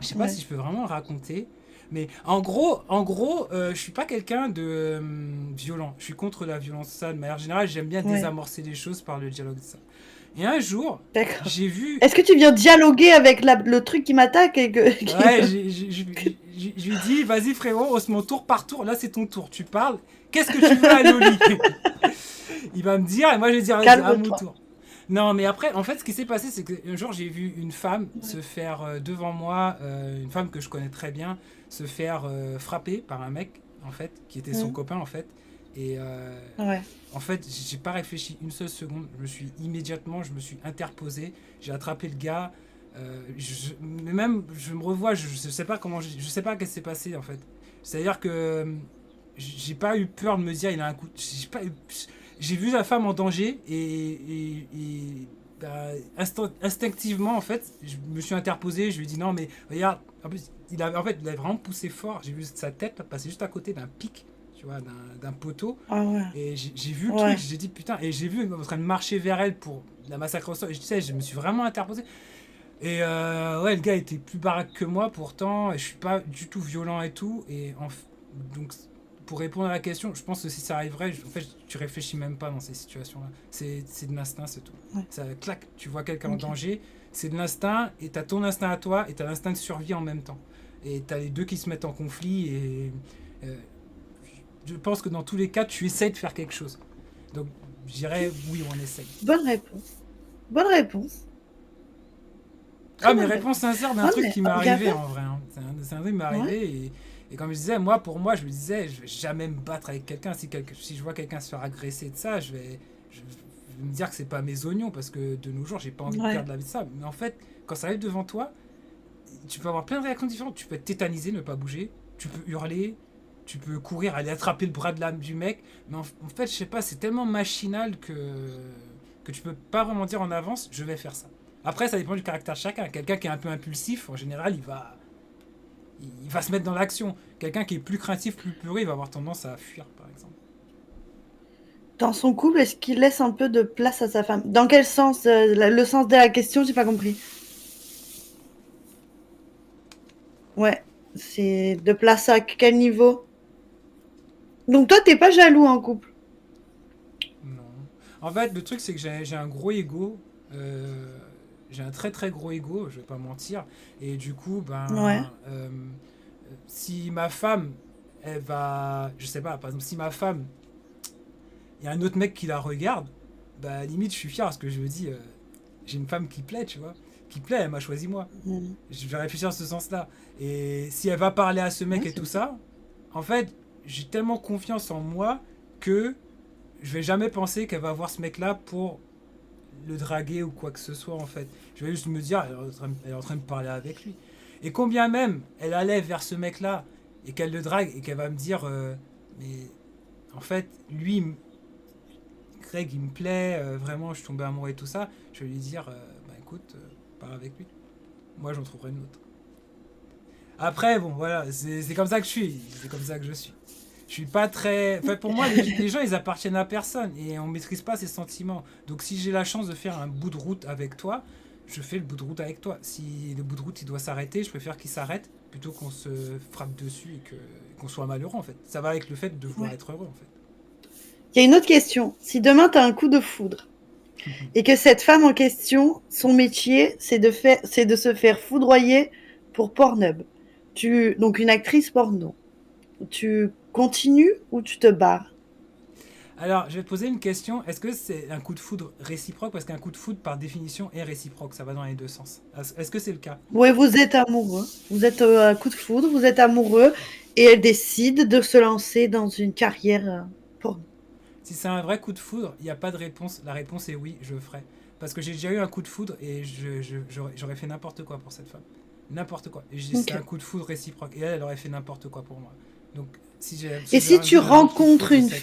Je sais pas Ouais. si je peux vraiment le raconter, mais je suis pas quelqu'un de violent. Je suis contre la violence. Ça, de manière générale, j'aime bien Ouais. désamorcer les choses par le dialogue de ça. Et un jour, D'accord. j'ai vu. Est-ce que tu viens dialoguer avec le truc qui m'attaque et Ouais, je lui dis, vas-y frérot, on se met tour par tour. Là, c'est ton tour. Tu parles. Qu'est-ce que tu veux à Loli? Il va me dire, et moi je vais dire, vas-y, à mon calme-toi. tour. Non, mais après, en fait, ce qui s'est passé, c'est qu'un jour, j'ai vu une femme se faire devant moi, une femme que je connais très bien, se faire frapper par un mec, en fait, qui était son Mhm. copain, en fait. Et Ouais. en fait, j'ai pas réfléchi une seule seconde. Je me suis interposé, j'ai attrapé le gars. Mais même, je me revois, je sais pas comment, je sais pas qu'est-ce qui s'est passé, en fait. C'est-à-dire que j'ai pas eu peur de me dire, il a un coup. J'ai vu la femme en danger bah, instinctivement en fait je me suis interposé, je lui ai dit non mais regarde, en plus en fait il a vraiment poussé fort, j'ai vu sa tête passer juste à côté d'un pic, tu vois, d'un poteau, Ah ouais. et j'ai vu le truc, Ouais. j'ai dit putain, et j'ai vu en train de marcher vers elle pour la massacrer au sol, et je me suis vraiment interposé, et ouais, le gars était plus baraque que moi pourtant, et je suis pas du tout violent et tout. Donc, pour répondre à la question, je pense que si ça arriverait, en fait, tu réfléchis même pas dans ces situations-là. C'est de l'instinct, c'est tout. Ouais. Ça claque, tu vois quelqu'un en Ok. danger, c'est de l'instinct, et t'as ton instinct à toi, et t'as l'instinct de survie en même temps. Et t'as les deux qui se mettent en conflit, et euh, je pense que dans tous les cas, tu essayes de faire quelque chose. Donc, je dirais oui, on essaye. Bonne réponse. Bonne réponse. Ah, Très mes bonne réponses réponse. sincères d'un Non truc mais qui m'est arrivé regardez. en vrai, hein. C'est un truc qui m'est Ouais. arrivé, et comme je disais, pour moi, je me disais, je vais jamais me battre avec quelqu'un. Si je vois quelqu'un se faire agresser de ça, je vais me dire que c'est pas mes oignons parce que de nos jours, j'ai pas envie de Ouais. perdre la vie de ça. Mais en fait, quand ça arrive devant toi, tu peux avoir plein de réactions différentes. Tu peux être tétanisé, ne pas bouger. Tu peux hurler. Tu peux courir, aller attraper le bras de l'âme du mec. Mais en fait, je sais pas, c'est tellement machinal que tu peux pas vraiment dire en avance, je vais faire ça. Après, ça dépend du caractère de chacun. Quelqu'un qui est un peu impulsif, en général, il va se mettre dans l'action. Quelqu'un qui est plus craintif, plus peureux, il va avoir tendance à fuir, par exemple. Dans son couple, est-ce qu'il laisse un peu de place à sa femme? Dans quel sens? Le sens de la question, j'ai pas compris. Ouais. C'est de place à quel niveau? Donc toi, t'es pas jaloux en couple? Non. En fait, le truc, c'est que j'ai un gros ego. Euh, j'ai un très très gros ego, je vais pas mentir. Et du coup, Ouais. si ma femme, elle va. Je sais pas, par exemple, si ma femme, il y a un autre mec qui la regarde, bah limite, je suis fier parce que je me dis, j'ai une femme qui plaît, tu vois. Qui plaît, elle m'a choisi moi. Mm. Je vais réfléchir en ce sens-là. Et si elle va parler à ce mec Ouais, et c'est tout bien. ça, en fait, j'ai tellement confiance en moi que je vais jamais penser qu'elle va voir ce mec-là pour le draguer ou quoi que ce soit, en fait. Je vais juste me dire, elle est en train de parler avec lui. Et combien même elle allait vers ce mec-là et qu'elle le drague et qu'elle va me dire, mais en fait, lui, Greg, il me plaît, vraiment, je suis tombé amoureux et tout ça, je vais lui dire, bah écoute, pars avec lui. Moi, j'en trouverai une autre. Après, bon, voilà, c'est comme ça que je suis. C'est comme ça que je suis. Je suis pas très. Enfin, pour moi, les gens, ils appartiennent à personne et on maîtrise pas ses sentiments. Donc, si j'ai la chance de faire un bout de route avec toi, je fais le bout de route avec toi. Si le bout de route il doit s'arrêter, je préfère qu'il s'arrête plutôt qu'on se frappe dessus qu'on soit malheureux en fait. Ça va avec le fait de vouloir Ouais. être heureux en fait. Il y a une autre question. Si demain t'as un coup de foudre et que cette femme en question, son métier, c'est de se faire foudroyer pour Pornhub. Donc une actrice porno. Tu continues ou tu te barres? Alors, je vais te poser une question. Est-ce que c'est un coup de foudre réciproque? Parce qu'un coup de foudre, par définition, est réciproque. Ça va dans les deux sens. Est-ce que c'est le cas? Oui, vous êtes amoureux. Vous êtes à coup de foudre, vous êtes amoureux et elle décide de se lancer dans une carrière. porno. Si c'est un vrai coup de foudre, il n'y a pas de réponse. La réponse est oui, je le ferai. Parce que j'ai déjà eu un coup de foudre et j'aurais fait n'importe quoi pour cette femme. N'importe quoi. C'est un Ok. coup de foudre réciproque. Et elle aurait fait n'importe quoi pour moi. Donc, Et si j'ai si un tu jour un autre coup de rencontres foudre, je une sais que.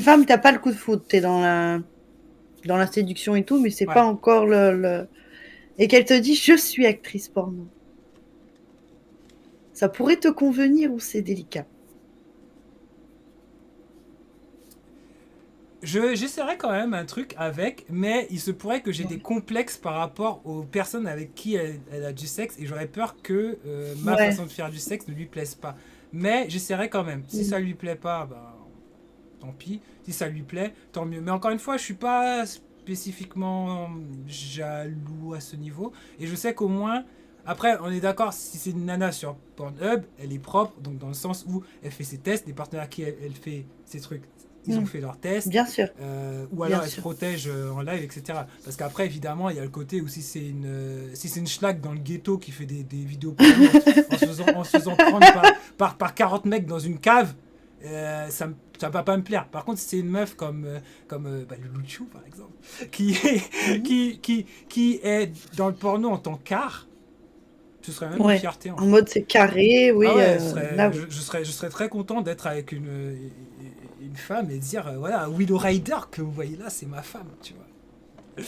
femme, t'as pas le coup de foudre, t'es dans la séduction et tout, mais c'est pas Ouais. encore et qu'elle te dit je suis actrice porno. Ça pourrait te convenir ou c'est délicat? J'essaierai quand même un truc avec, mais il se pourrait que j'ai des Ouais. complexes par rapport aux personnes avec qui elle a du sexe et j'aurais peur que ma Ouais. façon de faire du sexe ne lui plaise pas. Mais j'essaierai quand même. Si Mm. ça lui plaît pas, bah, tant pis. Si ça lui plaît, tant mieux. Mais encore une fois, je suis pas spécifiquement jaloux à ce niveau. Et je sais qu'au moins, après, on est d'accord, si c'est une nana sur Pornhub, elle est propre, donc dans le sens où elle fait ses tests, les partenaires à qui elle fait ses trucs, ils ont Mm. fait leurs tests, Bien sûr, ou bien alors elle se sûr. protège en live, etc. Parce qu'après, évidemment, il y a le côté où si c'est une schlag dans le ghetto qui fait des vidéos porno en se faisant prendre par 40 mecs dans une cave, ça va pas me plaire. Par contre, si c'est une meuf comme bah, le Luchu, par exemple, qui est, Mhm. qui est dans le porno en tant qu'art, ce serait même une Ouais. fierté en En fait. mode c'est carré, Ah oui, ouais, là oui. je serais très content d'être avec une femme et de dire voilà, Willow Ryder que vous voyez là, c'est ma femme, tu vois.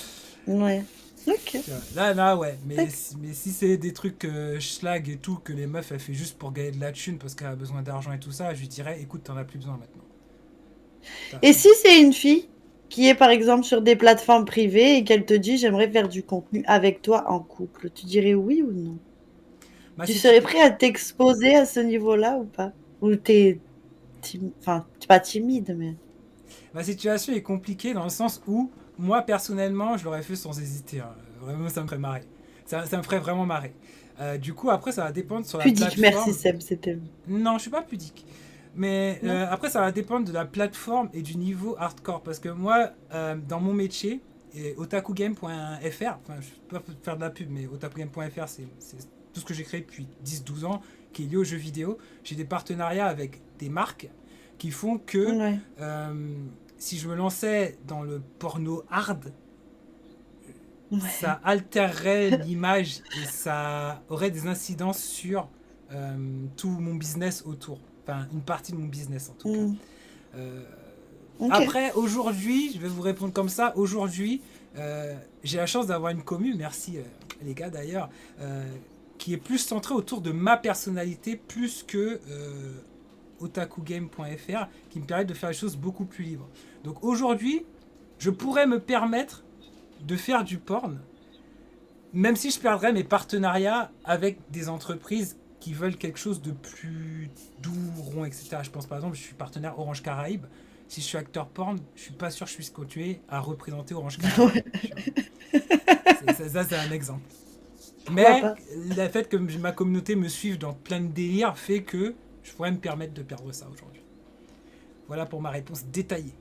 Ouais. Ok. Tu vois. Là, ouais, D'accord. mais si c'est des trucs schlag et tout, que les meufs elle fait juste pour gagner de la thune parce qu'elle a besoin d'argent et tout ça, je lui dirais écoute, t'en as plus besoin maintenant. Et si c'est une fille qui est par exemple sur des plateformes privées et qu'elle te dit j'aimerais faire du contenu avec toi en couple, tu dirais oui ou non? Ma, Tu situ- serais prêt à t'exposer à ce niveau-là ou pas? Ou enfin, t'es pas timide, mais. Ma situation est compliquée dans le sens où moi personnellement, je l'aurais fait sans hésiter, hein. Vraiment, ça me ferait marrer. Ça me ferait vraiment marrer. Du coup, après, ça va dépendre sur la Pudique, merci plateforme. Seb, c'était. Non, je suis pas pudique. Mais Non? après, ça va dépendre de la plateforme et du niveau hardcore. Parce que moi, dans mon métier, otakugame.fr, enfin, je peux pas faire de la pub, mais otakugame.fr, c'est tout ce que j'ai créé depuis 10-12 ans, qui est lié aux jeux vidéo. J'ai des partenariats avec des marques qui font que Ouais. euh, si je me lançais dans le porno hard, Ouais. ça altérerait l'image et ça aurait des incidences sur tout mon business autour. Enfin, une partie de mon business en tout cas. Hmm. Euh, Ok. Après, aujourd'hui, je vais vous répondre comme ça. Aujourd'hui, j'ai la chance d'avoir une commune, merci les gars d'ailleurs, qui est plus centrée autour de ma personnalité plus que otakugame.fr, qui me permet de faire les choses beaucoup plus libres. Donc aujourd'hui, je pourrais me permettre de faire du porn, même si je perdrais mes partenariats avec des entreprises qui veulent quelque chose de plus doux, rond, etc. Je pense par exemple, je suis partenaire Orange Caraïbes. Si je suis acteur porn, je suis pas sûr que je puisse continuer à représenter Orange Caraïbes. Ouais. Tu vois. Ça, c'est un exemple. Pourquoi Mais pas? le fait que ma communauté me suive dans plein de délires fait que je pourrais me permettre de perdre ça aujourd'hui. Voilà pour ma réponse détaillée.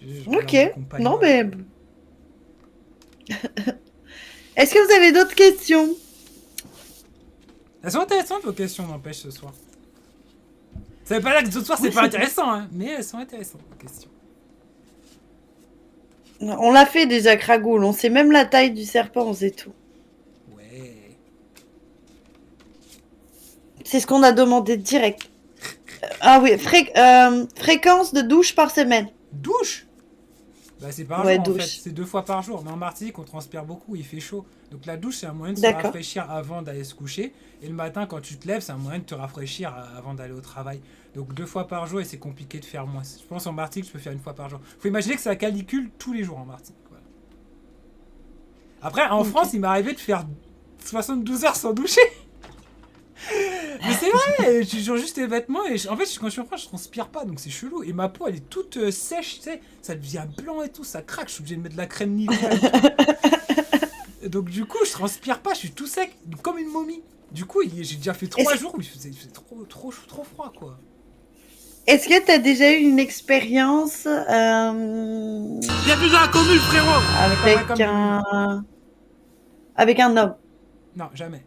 Je regarde Ok. mon compagnon. Non, mais. Est-ce que vous avez d'autres questions? Elles sont intéressantes vos questions, n'empêche, ce soir. Ça veut pas dire que ce soir c'est Oui, pas c'est bien. intéressant, hein, mais elles sont intéressantes vos questions. On l'a fait déjà, Kragoul. On sait même la taille du serpent, on sait tout. Ouais. C'est ce qu'on a demandé direct. Ah oui, fréquence de douche par semaine. Douche. Bah c'est par Ouais, jour en fait, douche. c'est 2 fois par jour. Mais en Martinique on transpire beaucoup, il fait chaud. Donc la douche c'est un moyen de se D'accord. rafraîchir avant d'aller se coucher. Et le matin quand tu te lèves c'est un moyen de te rafraîchir avant d'aller au travail. Donc 2 fois par jour et c'est compliqué de faire moins. Je pense en Martinique je peux faire 1 fois par jour. Faut imaginer que ça calicule tous les jours en Martinique. Voilà. Après en France Ok. il m'est arrivé de faire 72 heures sans doucher. Mais c'est vrai, tu changes juste tes vêtements et en fait quand je suis en France je transpire pas donc c'est chelou et ma peau elle est toute sèche, tu sais, ça devient blanc et tout, ça craque, je suis obligé de mettre de la crème Nivea et tout. Et donc du coup je transpire pas, je suis tout sec comme une momie. Du coup j'ai déjà fait trois Est-ce jours où il faisait trop froid quoi. est-ce que tu as déjà eu une expérience Bienvenue dans la commune frérot. Pas vrai avec comme bienvenue. avec un homme? Non, jamais.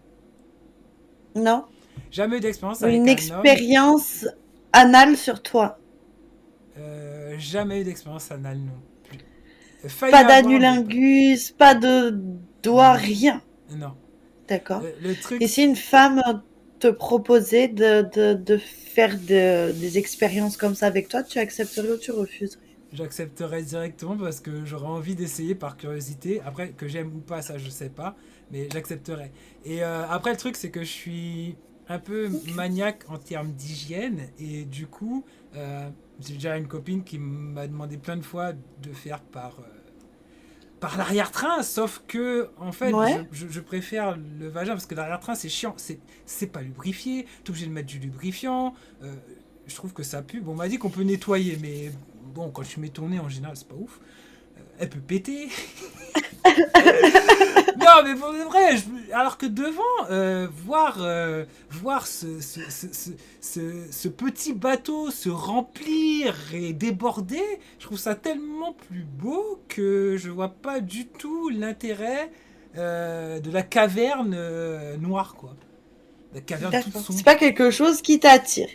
Non? Jamais eu d'expérience Une avec un homme. expérience. anal sur toi. Jamais eu d'expérience anale non plus. Failli Pas avoir, mais d'anulingus, pas de doigt, non. rien. Non. D'accord. Le truc, Et si une femme te proposait de faire des expériences comme ça avec toi, tu accepterais ou tu refuserais? j'accepterais directement parce que j'aurais envie d'essayer par curiosité. Après, que j'aime ou pas, ça je sais pas, mais j'accepterais. Et après, le truc, c'est que je suis un peu maniaque en termes d'hygiène et du coup, j'ai déjà une copine qui m'a demandé plein de fois de faire par l'arrière-train, sauf que en fait Ouais. je préfère le vagin parce que l'arrière-train c'est chiant, c'est pas lubrifié, t'es obligé de mettre du lubrifiant, je trouve que ça pue. Bon, on m'a dit qu'on peut nettoyer, mais bon, quand je mets ton nez en général c'est pas ouf. Elle peut péter. Non, mais pour de vrai, alors que devant, voir ce petit bateau se remplir et déborder, je trouve ça tellement plus beau que je vois pas du tout l'intérêt de la caverne noire, quoi. La caverne toute D'accord. C'est sombre. pas quelque chose qui t'attire.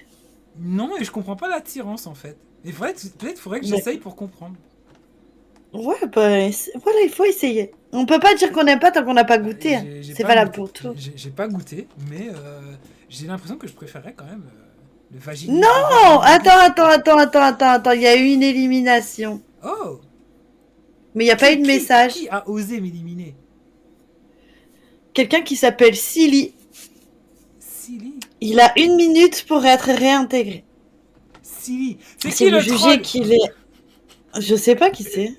Non, et je comprends pas l'attirance en fait. Et peut-être faudrait que j'essaye D'accord. pour comprendre. Ouais, bah, voilà, il faut essayer. On peut pas dire qu'on n'aime pas tant qu'on n'a pas Bah, goûté, hein. j'ai C'est pas valable goûté. pour tout. J'ai pas goûté, mais j'ai l'impression que je préférerais quand même le Non! vaginalisme. Attends. Il y a eu une élimination. Oh, Mais il n'y a pas eu de qui message. a osé m'éliminer? Quelqu'un qui s'appelle Silly. Silly. Il a 1 minute pour être réintégré. Silly. C'est Si qui vous le jugez troll? qu'il est... Je sais pas qui c'est.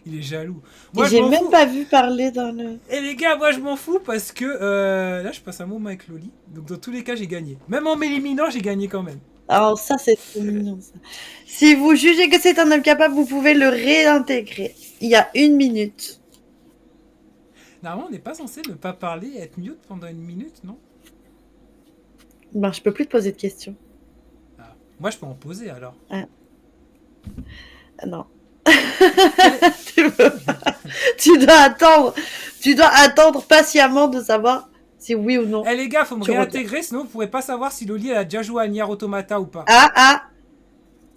Il est jaloux. Et Moi je j'ai m'en même fous. pas vu parler dans le... Et les gars, moi je m'en fous parce que là je passe un moment avec Loli. Donc dans tous les cas j'ai gagné. Même en m'éliminant j'ai gagné quand même. Alors ça, c'est trop mignon, ça. Si vous jugez que c'est un homme capable, vous pouvez le réintégrer. Il y a 1 minute. Normalement on n'est pas censé ne pas parler et être mute pendant 1 minute, non? Ben, je peux plus te poser de questions. Ah. Moi je peux en poser alors. Ah, non. Quel est- Tu peux pas. Tu dois attendre patiemment de savoir si oui ou non Eh les gars, faut me tu reviens. réintégrer, sinon vous pourrez pas savoir si Loli elle a déjà joué à Nier Automata ou pas. Ah,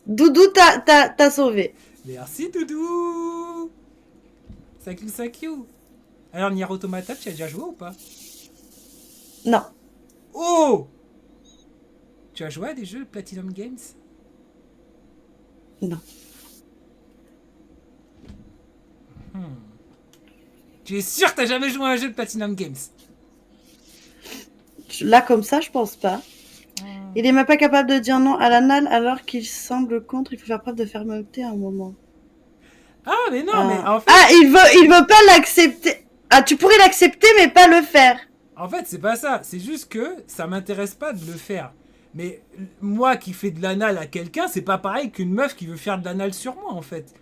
Doudou t'as sauvé. Merci Doudou. Thank you. Alors Nier Automata, tu as déjà joué ou pas? Non, Oh, tu as joué à des jeux Platinum Games? non. Tu es sûr que t'as jamais joué à un jeu de Platinum Games? Là, comme ça, je pense pas. Il est même pas capable de dire non à l'anal alors qu'il semble contre. Il faut faire preuve de fermeté à un moment. Ah mais non, mais Ah, il veut pas l'accepter. Ah, tu pourrais l'accepter, mais pas le faire. en fait c'est pas ça. C'est juste que ça m'intéresse pas de le faire. Mais moi qui fais de l'anal à quelqu'un, c'est pas pareil qu'une meuf qui veut faire de l'anal sur moi en fait.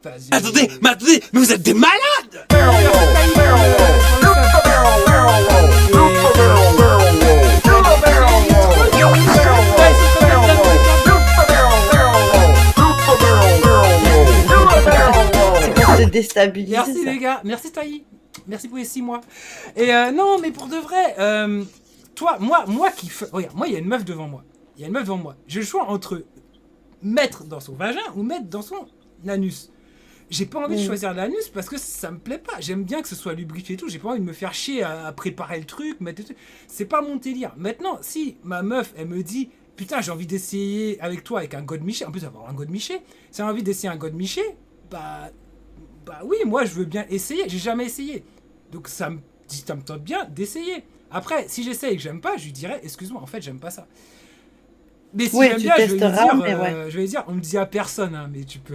Enfin, Attendez, mais vous êtes des malades! C'est pour te déstabiliser. Merci ça. les gars, merci Taï, merci pour les 6 mois. Et non, mais pour de vrai, toi, moi qui fais, regarde, moi il y a une meuf devant moi, J'ai le choix entre mettre dans son vagin ou mettre dans son anus. J'ai pas envie de choisir l'anus parce que ça me plaît pas. J'aime bien que ce soit lubrifié et tout. J'ai pas envie de me faire chier à préparer le truc, mettre des trucs. C'est pas mon délire. Maintenant, si ma meuf, elle me dit putain, j'ai envie d'essayer avec toi avec un godemiché. En plus, avoir un godemiché. Si elle a envie d'essayer un godemiché, bah oui, moi je veux bien essayer. J'ai jamais essayé. Donc ça me tente bien d'essayer. Après, si j'essaye et que j'aime pas, je lui dirais excuse-moi, en fait, j'aime pas ça. Mais si Oui, j'aime tu bien, testeras, mais ouais. je vais lui dire, on me dit à personne, hein, mais tu peux.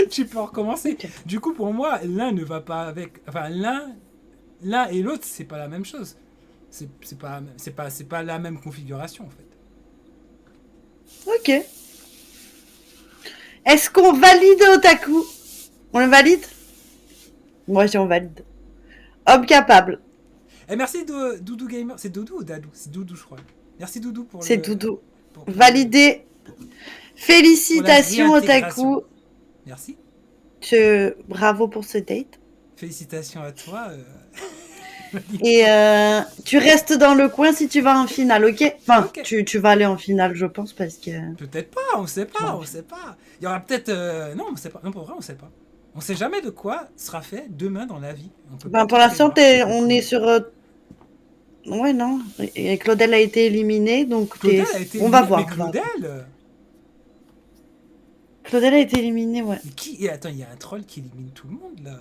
Tu peux recommencer. Ok. Du coup, pour moi, l'un ne va pas avec. Enfin, l'un et l'autre, c'est pas la même chose. C'est pas la même configuration en fait. Ok. Est-ce qu'on valide Otaku? On le valide? Moi, on valide. Homme capable. Et merci Doudou Gamer. C'est Doudou ou Dadou? C'est Doudou, je crois. Merci Doudou pour C'est le. Doudou. Pour Validé. Félicitations pour la réintégration. Otaku. Merci. Bravo pour ce date. Félicitations à toi. Et tu restes dans le coin si tu vas en finale, ok? Enfin, Ok. tu vas aller en finale, je pense, parce que... Peut-être pas, on sait pas, on sait pas. Il y aura peut-être. Non, on sait pas. Non, pour vrai, on sait pas. On sait jamais de quoi sera fait demain dans la vie. On peut pas Ben, tout pour l'instant, prévoir. on est sur... Ouais, non. Et Claudel a été éliminée, donc Claudel a été on va éliminée. Mais voir. Claudel Claudel a été éliminée, ouais. Mais qui. Et attends, il y a un troll qui élimine tout le monde là.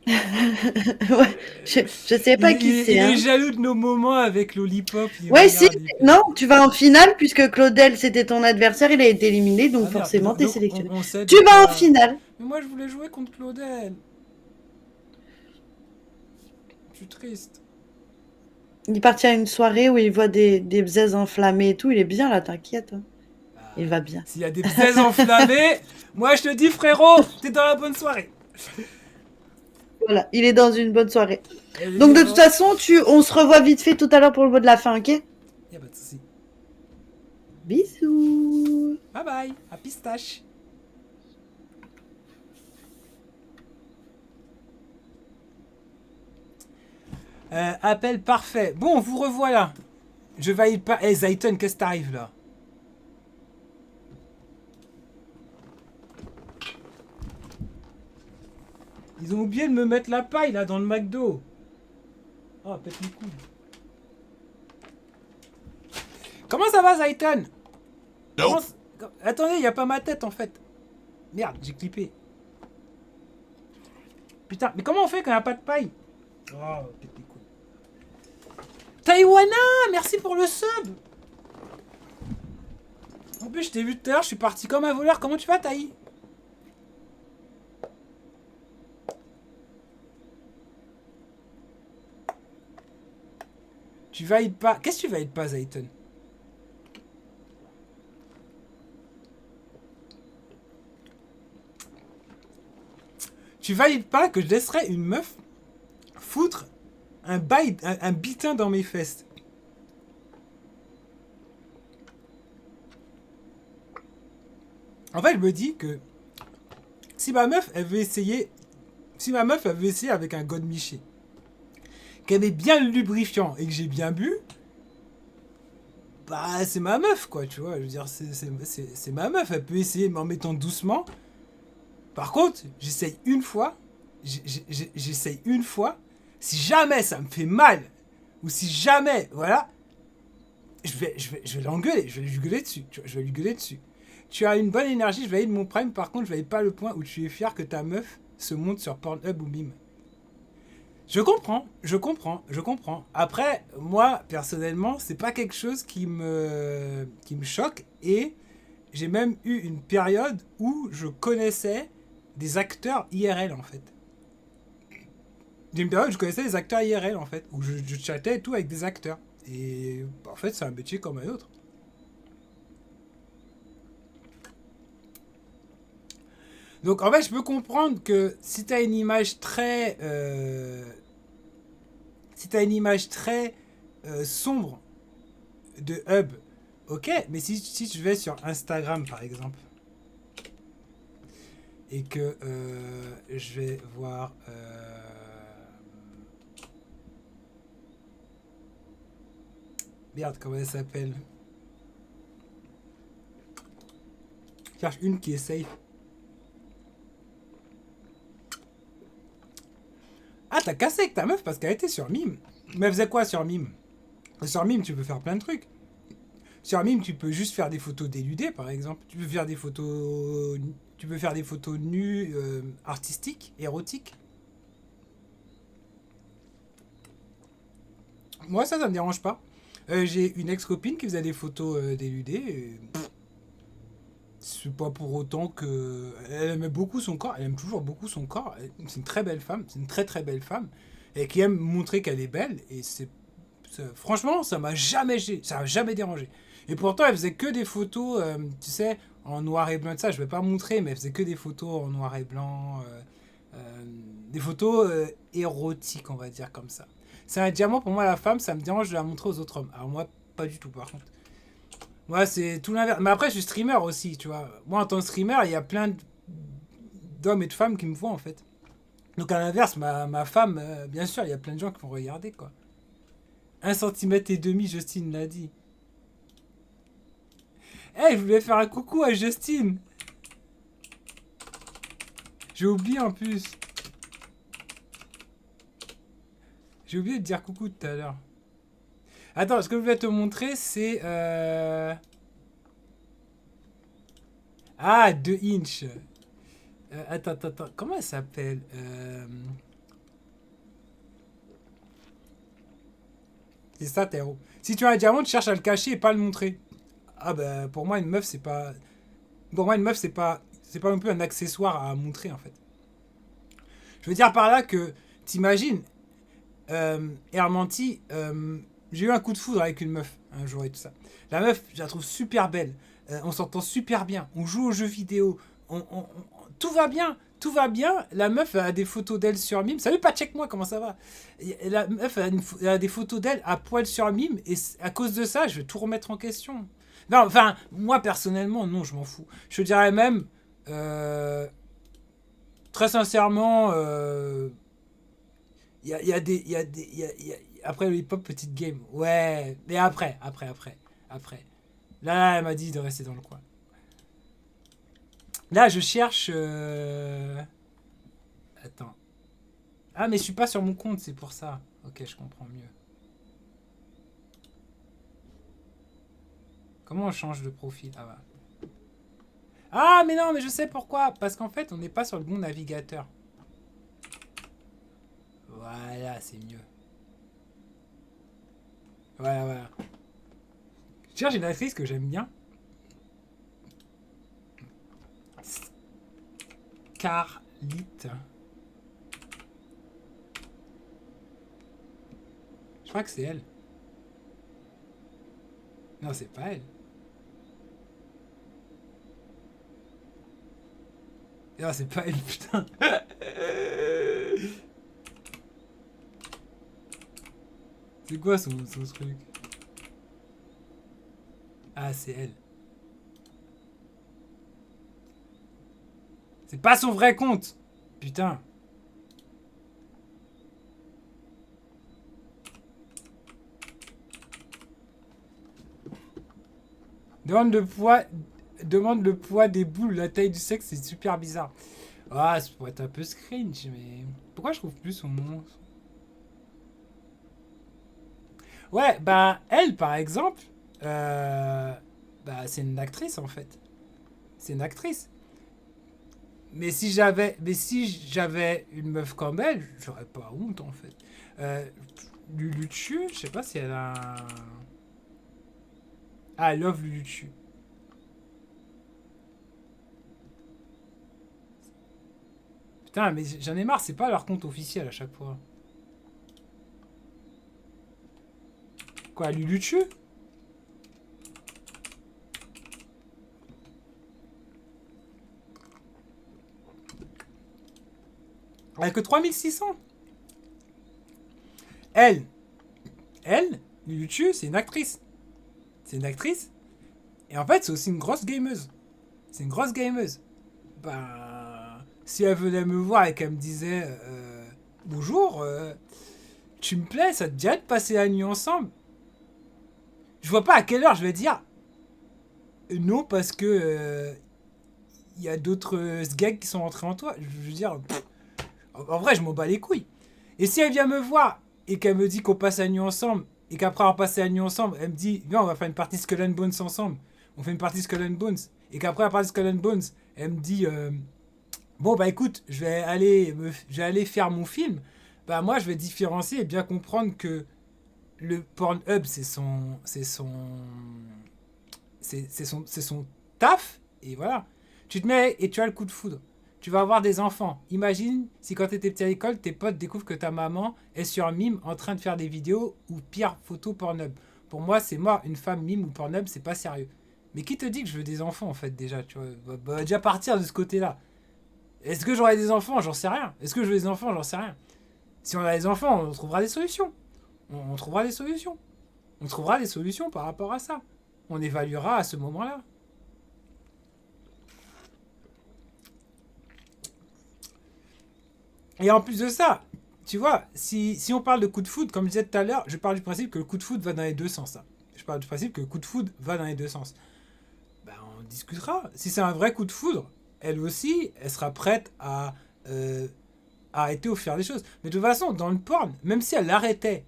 Ouais, je sais pas qui c'est, Il hein. est jaloux de nos moments avec Lollipop. Il Ouais, si, regarde, il fait- non, tu vas en finale, puisque Claudel, c'était ton adversaire, il a été éliminé, donc Ah merde, forcément, t'es donc sélectionné. on sait de Tu vas en quoi. finale. Mais moi je voulais jouer contre Claudel. Je suis triste. Il est parti à une soirée où il voit des bzaises enflammées et tout, il est bien là, t'inquiète, hein. Il va bien. S'il y a des bzaises enflammées, moi je te dis frérot, t'es dans la bonne soirée. Voilà, il est dans une bonne soirée. Elle Donc dit, de toute façon, on se revoit vite fait tout à l'heure pour le mot de la fin, ok? y a pas de soucis. Bisous. Bye bye, à pistache. Appel parfait. Bon, vous revoilà. Je valide pas. Eh, Zayton, qu'est-ce que t'arrives là? Ils ont oublié de me mettre la paille là dans le McDo. Oh, pète mes couilles. Comment ça va, Zayton? Attendez, y a pas ma tête en fait. Merde, j'ai clippé. Putain, mais comment on fait quand y a pas de paille? Oh, pète mes couilles. Taïwana, merci pour le sub. En plus, je t'ai vu tout à l'heure, je suis parti comme un voleur. Comment tu vas, Taï? Tu valides pas. Qu'est-ce que tu valides pas, Zayton? Tu valides pas que je laisserais une meuf foutre un bitin dans mes fesses. En fait, je me dis que si ma meuf, elle veut essayer. Si ma meuf, elle veut essayer avec un God Miché, qu'elle met bien le lubrifiant et que j'ai bien bu, bah, c'est ma meuf, quoi, tu vois. Je veux dire, c'est ma meuf. Elle peut essayer, mais en mettant doucement. Par contre, j'essaye une fois. J'essaye une fois. Si jamais ça me fait mal, ou si jamais, voilà, je vais l'engueuler. Je vais lui gueuler dessus. Tu vois, je vais lui gueuler dessus. Tu as une bonne énergie, je valide mon prime. Par contre, je valide pas le point où tu es fier que ta meuf se monte sur Pornhub ou Mime. Je comprends. Après, moi, personnellement, c'est pas quelque chose qui me choque. Et j'ai même eu une période où je connaissais des acteurs IRL, en fait. J'ai une période où je connaissais des acteurs IRL, en fait. Où je chattais et tout avec des acteurs. Et en fait, c'est un métier comme un autre. Donc, en fait, je peux comprendre que si t'as une image très... si t'as une image très sombre de hub, ok, mais si tu vas sur Instagram par exemple et que je vais voir merde, comment elle s'appelle? Je cherche une qui est safe. Ah, t'as cassé avec ta meuf parce qu'elle était sur Mime. Mais elle faisait quoi sur Mime? Sur Mime, tu peux faire plein de trucs. Sur Mime, tu peux juste faire des photos déludées, par exemple. Tu peux faire des photos nues, artistiques, érotiques. Moi, ça me dérange pas. J'ai une ex-copine qui faisait des photos déludées. Et... c'est pas pour autant que... Elle aimait beaucoup son corps. Elle aime toujours beaucoup son corps. C'est une très belle femme. C'est une très très belle femme. Et qui aime montrer qu'elle est belle. Et franchement, ça m'a jamais dérangé. Et pourtant, elle faisait que des photos, tu sais, en noir et blanc. Ça, je vais pas montrer, mais elle faisait que des photos en noir et blanc. Des photos érotiques, on va dire comme ça. C'est un diamant pour moi, la femme, ça me dérange de la montrer aux autres hommes. Alors moi, pas du tout, par contre. Moi, c'est tout l'inverse. Mais après, je suis streamer aussi, tu vois. Moi, en tant que streamer, il y a plein d'hommes et de femmes qui me voient, en fait. Donc à l'inverse, ma femme, bien sûr, il y a plein de gens qui vont regarder, quoi. 1,5 cm, Justine l'a dit. Eh, je voulais faire un coucou à Justine. J'ai oublié en plus. J'ai oublié de dire coucou tout à l'heure. Attends, ce que je voulais te montrer, c'est... Ah, 2 inch. Attends. Comment elle s'appelle C'est ça, Théo. Si tu as un diamant, tu cherches à le cacher et pas à le montrer. Ah bah, pour moi, une meuf, c'est pas... Pour moi, une meuf, c'est pas non plus un accessoire à montrer, en fait. Je veux dire par là que, t'imagines, Hermanti, j'ai eu un coup de foudre avec une meuf un jour et tout ça. La meuf, je la trouve super belle. On s'entend super bien. On joue aux jeux vidéo. Tout va bien. Tout va bien. La meuf a des photos d'elle sur Mime. Salut, pas check moi, comment ça va? La meuf a des photos d'elle à poil sur Mime. Et à cause de ça, je vais tout remettre en question. Non, enfin, moi personnellement, non, je m'en fous. Je dirais même, très sincèrement, après le hip-hop, petite game. Ouais, mais après. Là, elle m'a dit de rester dans le coin. Là, je cherche... Attends. Ah, mais je suis pas sur mon compte, c'est pour ça. Ok, je comprends mieux. Comment on change de profil? Ah, bah. Ah, mais non, mais je sais pourquoi. Parce qu'en fait, on n'est pas sur le bon navigateur. Voilà, c'est mieux. Voilà. Je cherche une actrice que j'aime bien. Scarlett. Je crois que c'est elle. Non, c'est pas elle. Non, c'est pas elle, putain. C'est quoi son truc? Ah, c'est elle. C'est pas son vrai compte. Putain. Demande le poids des boules, la taille du sexe, c'est super bizarre. Ah, ça pourrait être un peu cringe, mais... Pourquoi je trouve plus son nom? Ouais, bah, elle, par exemple, bah, c'est une actrice, en fait. C'est une actrice. Mais si j'avais une meuf comme elle, j'aurais pas honte, en fait. Luluchu, je sais pas si elle a un... Ah, Love Luluchu. Putain, mais j'en ai marre, c'est pas leur compte officiel à chaque fois. Quoi, Luluchu? Elle a que 3600. Elle, Luluchu, c'est une actrice. C'est une actrice. Et en fait, c'est aussi une grosse gameuse. C'est une grosse gameuse. Ben, si elle venait me voir et qu'elle me disait bonjour, tu me plais, ça te dirait de passer la nuit ensemble? Je vois pas à quelle heure je vais dire non parce que il y a d'autres sgags qui sont rentrés en toi. Je veux dire, en vrai, je m'en bats les couilles. Et si elle vient me voir et qu'elle me dit qu'on passe la nuit ensemble et qu'après avoir passé la nuit ensemble, elle me dit viens, on va faire une partie Skull and Bones ensemble. On fait une partie Skull and Bones. Et qu'après la partie Skull and Bones, elle me dit bon bah écoute, je vais aller faire mon film. Bah moi, je vais différencier et bien comprendre que le Pornhub, c'est son taf, et voilà. Tu te mets et tu as le coup de foudre. Tu vas avoir des enfants. Imagine si quand tu étais petit à l'école, tes potes découvrent que ta maman est sur Mime en train de faire des vidéos ou pire, photo Pornhub. Pour moi, c'est mort. Une femme Mime ou Pornhub, c'est pas sérieux. Mais qui te dit que je veux des enfants en fait déjà, tu vois, bah, déjà partir de ce côté-là. Est-ce que j'aurai des enfants? J'en sais rien. Est-ce que je veux des enfants? J'en sais rien. Si on a des enfants, on trouvera des solutions. On trouvera des solutions. On trouvera des solutions par rapport à ça. On évaluera à ce moment-là. Et en plus de ça, tu vois, si on parle de coup de foudre, comme je disais tout à l'heure, je parle du principe que le coup de foudre va dans les deux sens. Hein. Je parle du principe que le coup de foudre va dans les deux sens. Ben, on discutera. Si c'est un vrai coup de foudre, elle aussi, elle sera prête à arrêter ou faire des choses. Mais de toute façon, dans le porn, même si elle arrêtait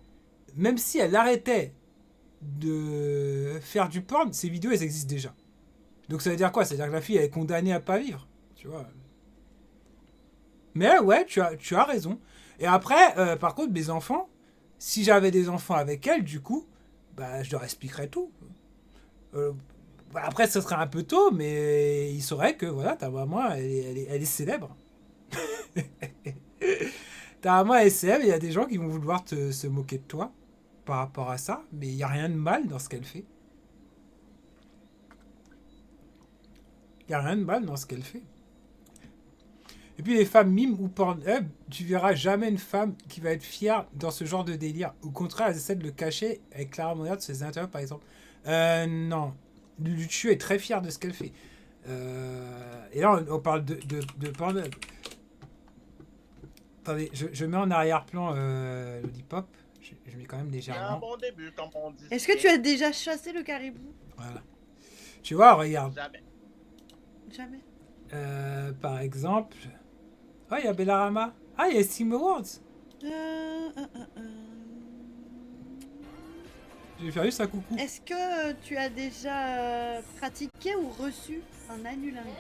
de faire du porn, ces vidéos, elles existent déjà. Donc ça veut dire quoi? Ça veut dire que la fille, elle est condamnée à pas vivre. Tu vois. Mais ouais, tu as raison. Et après, par contre, mes enfants, si j'avais des enfants avec elle, du coup, bah, je leur expliquerais tout. Euh, bah, après, ce serait un peu tôt, mais ils sauraient que voilà, ta maman, elle est célèbre. Ta maman, elle est célèbre, il y a des gens qui vont vouloir se moquer de toi par rapport à ça, mais il n'y a rien de mal dans ce qu'elle fait. Il n'y a rien de mal dans ce qu'elle fait. Et puis les femmes mimes ou Pornhub, tu verras jamais une femme qui va être fière dans ce genre de délire. Au contraire, elles essaient de le cacher avec Clara Monard sur ses interviews par exemple. Non. Luchu est très fière de ce qu'elle fait. Et là, on parle de Pornhub. Attendez, je mets en arrière-plan Lollipop. Je mets quand même légèrement. Bon début, comme on dit. Est-ce que tu as déjà chassé le caribou? Voilà. Tu vois, regarde. Jamais. Jamais. Par exemple. Oh, il y a Bellarama. Ah, il y a Steam Awards. Je vais faire juste un coucou. Est-ce que tu as déjà pratiqué ou reçu un anulingus?